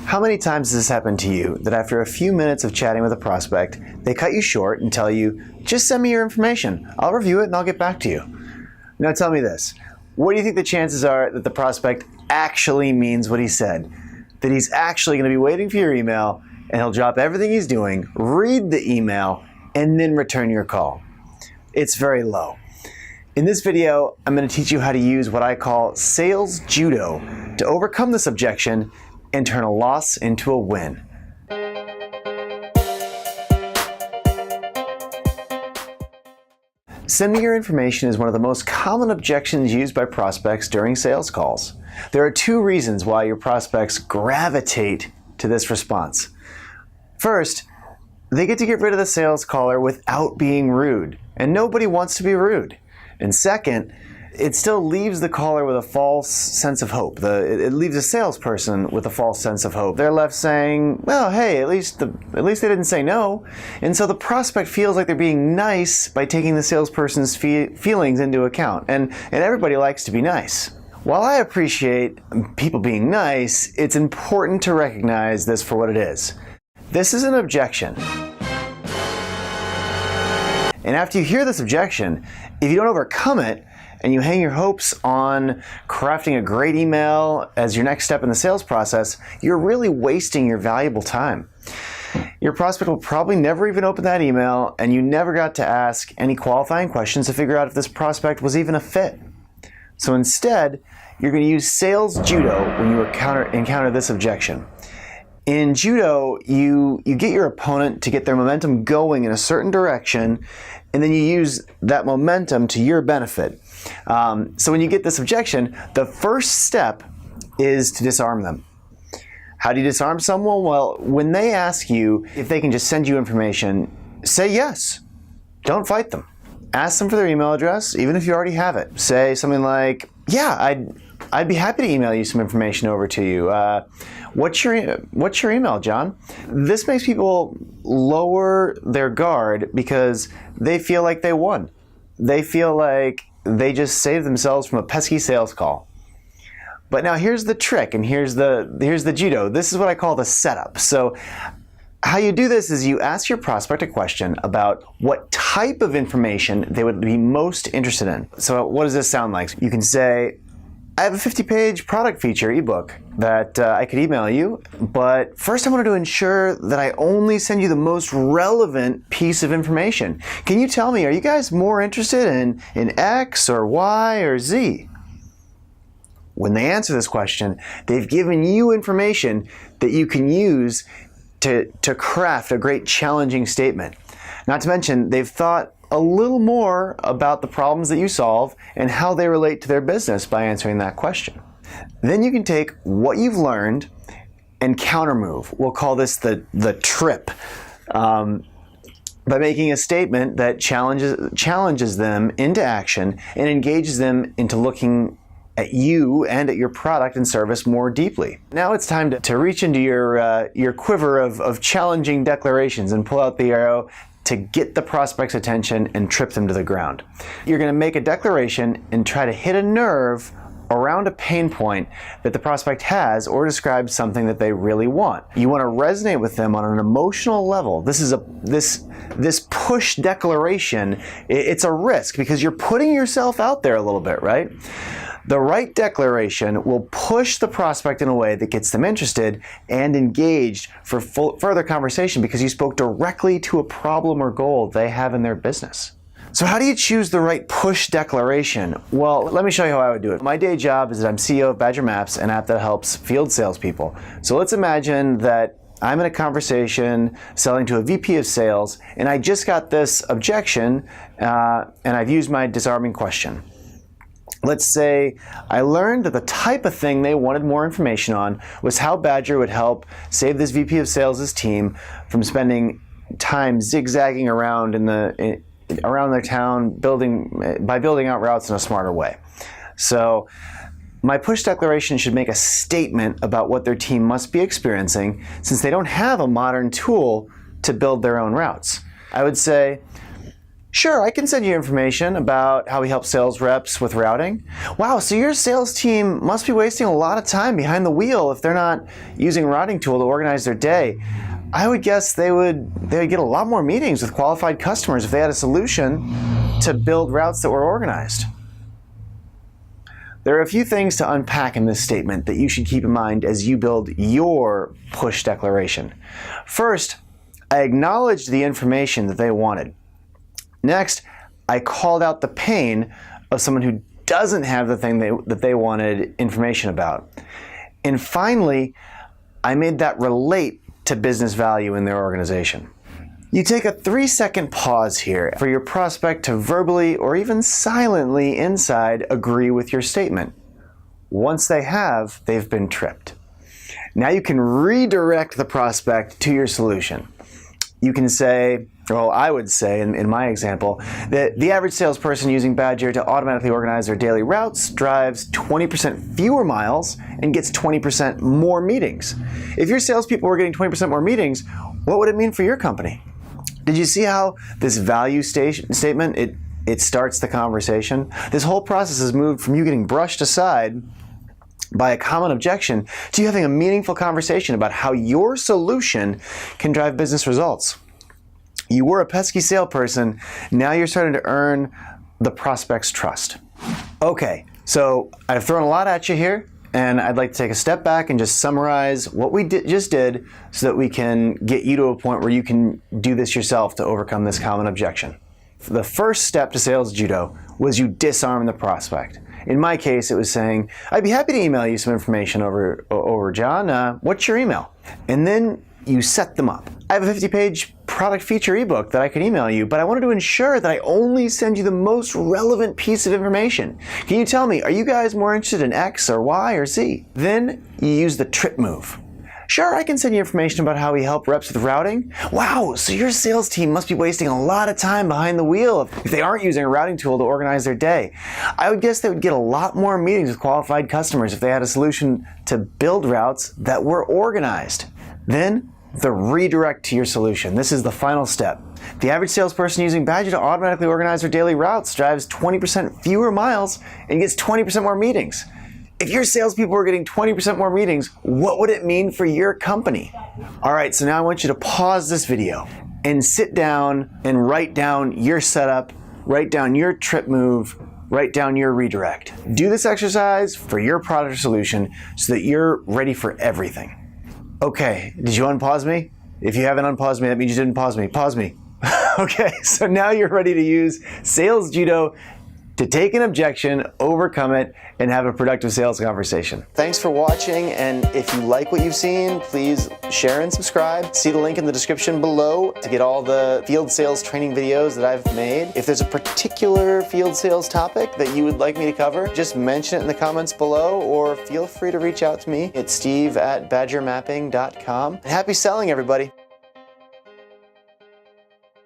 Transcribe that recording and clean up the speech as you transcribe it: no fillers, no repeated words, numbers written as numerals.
How many times has this happened to you that after a few minutes of chatting with a prospect, they cut you short and tell you, just send me your information, I'll review it and I'll get back to you? Now tell me this, what do you think the chances are that the prospect actually means what he said? That he's actually going to be waiting for your email and he'll drop everything he's doing, read the email, and then return your call? It's very low. In this video, I'm going to teach you how to use what I call sales judo to overcome this objection and turn a loss into a win. Send me your information is one of the most common objections used by prospects during sales calls. There are two reasons why your prospects gravitate to this response. First, they get to get rid of the sales caller without being rude, and nobody wants to be rude. And second, it still leaves the caller with a false sense of hope. It leaves a salesperson with a false sense of hope. They're left saying, well, hey, at least they didn't say no. And so the prospect feels like they're being nice by taking the salesperson's feelings into account. And everybody likes to be nice. While I appreciate people being nice, it's important to recognize this for what it is. This is an objection. And after you hear this objection, if you don't overcome it, and you hang your hopes on crafting a great email as your next step in the sales process, you're really wasting your valuable time. Your prospect will probably never even open that email, and you never got to ask any qualifying questions to figure out if this prospect was even a fit. So instead, you're going to use sales judo when you encounter this objection. In judo, you get your opponent to get their momentum going in a certain direction, and then you use that momentum to your benefit. So when you get this objection, the first step is to disarm them. How do you disarm someone? Well, when they ask you if they can just send you information, say yes. Don't fight them. Ask them for their email address, even if you already have it. Say something like, yeah, I'd be happy to email you some information over to you. What's your email, John? This makes people lower their guard because they feel like they won. They feel like they just saved themselves from a pesky sales call. But now here's the trick, and here's the judo. This is what I call the setup. So how you do this is you ask your prospect a question about what type of information they would be most interested in. So what does this sound like? You can say, I have a 50-page product feature ebook that I could email you, but first I wanted to ensure that I only send you the most relevant piece of information. Can you tell me, are you guys more interested in X or Y or Z? When they answer this question, they've given you information that you can use to craft a great challenging statement. Not to mention, they've thought a little more about the problems that you solve and how they relate to their business by answering that question. Then you can take what you've learned and countermove. We'll call this the trip. By making a statement that challenges them into action and engages them into looking at you and at your product and service more deeply. Now it's time to reach into your quiver of challenging declarations and pull out the arrow to get the prospect's attention and trip them to the ground. You're going to make a declaration and try to hit a nerve around a pain point that the prospect has or describes something that they really want. You want to resonate with them on an emotional level. This push declaration, it's a risk because you're putting yourself out there a little bit, right? The right declaration will push the prospect in a way that gets them interested and engaged for further conversation because you spoke directly to a problem or goal they have in their business. So how do you choose the right push declaration? Well, let me show you how I would do it. My day job is that I'm CEO of Badger Maps, an app that helps field salespeople. So let's imagine that I'm in a conversation selling to a VP of sales, and I just got this objection, and I've used my disarming question. Let's say I learned that the type of thing they wanted more information on was how Badger would help save this VP of sales' team from spending time zigzagging around around their town by building out routes in a smarter way. So my push declaration should make a statement about what their team must be experiencing since they don't have a modern tool to build their own routes. I would say, Sure, I can send you information about how we help sales reps with routing. Wow, so your sales team must be wasting a lot of time behind the wheel if they're not using a routing tool to organize their day. I would guess they would get a lot more meetings with qualified customers if they had a solution to build routes that were organized. There are a few things to unpack in this statement that you should keep in mind as you build your push declaration. First, I acknowledged the information that they wanted. Next, I called out the pain of someone who doesn't have the thing that they wanted information about. And finally, I made that relate to business value in their organization. You take a 3-second pause here for your prospect to verbally or even silently inside agree with your statement. Once they have, they've been tripped. Now you can redirect the prospect to your solution. You can say, well, I would say in my example, that the average salesperson using Badger to automatically organize their daily routes drives 20% fewer miles and gets 20% more meetings. If your salespeople were getting 20% more meetings, what would it mean for your company? Did you see how this value statement, it starts the conversation? This whole process has moved from you getting brushed aside by a common objection to you having a meaningful conversation about how your solution can drive business results. You were a pesky salesperson, now you're starting to earn the prospect's trust. Okay, so I've thrown a lot at you here, and I'd like to take a step back and just summarize what we just did so that we can get you to a point where you can do this yourself to overcome this common objection. The first step to sales judo was you disarm the prospect. In my case, it was saying, I'd be happy to email you some information over John. What's your email? And then you set them up. I have a 50-page product feature ebook that I could email you, but I wanted to ensure that I only send you the most relevant piece of information. Can you tell me, are you guys more interested in X or Y or Z? Then you use the trip move. Sure, I can send you information about how we help reps with routing. Wow, so your sales team must be wasting a lot of time behind the wheel if they aren't using a routing tool to organize their day. I would guess they would get a lot more meetings with qualified customers if they had a solution to build routes that were organized. Then, the redirect to your solution. This is the final step. The average salesperson using Badger to automatically organize their daily routes drives 20% fewer miles and gets 20% more meetings. If your salespeople were getting 20% more meetings, what would it mean for your company? All right, so now I want you to pause this video and sit down and write down your setup, write down your trip move, write down your redirect. Do this exercise for your product or solution so that you're ready for everything. Okay, did you unpause me? If you haven't unpaused me, that means you didn't pause me. Pause me. Okay, so now you're ready to use Sales Judo to take an objection, overcome it, and have a productive sales conversation. Thanks for watching, and if you like what you've seen, please share and subscribe. See the link in the description below to get all the field sales training videos that I've made. If there's a particular field sales topic that you would like me to cover, just mention it in the comments below, or feel free to reach out to me at steve@badgermapping.com. Happy selling, everybody.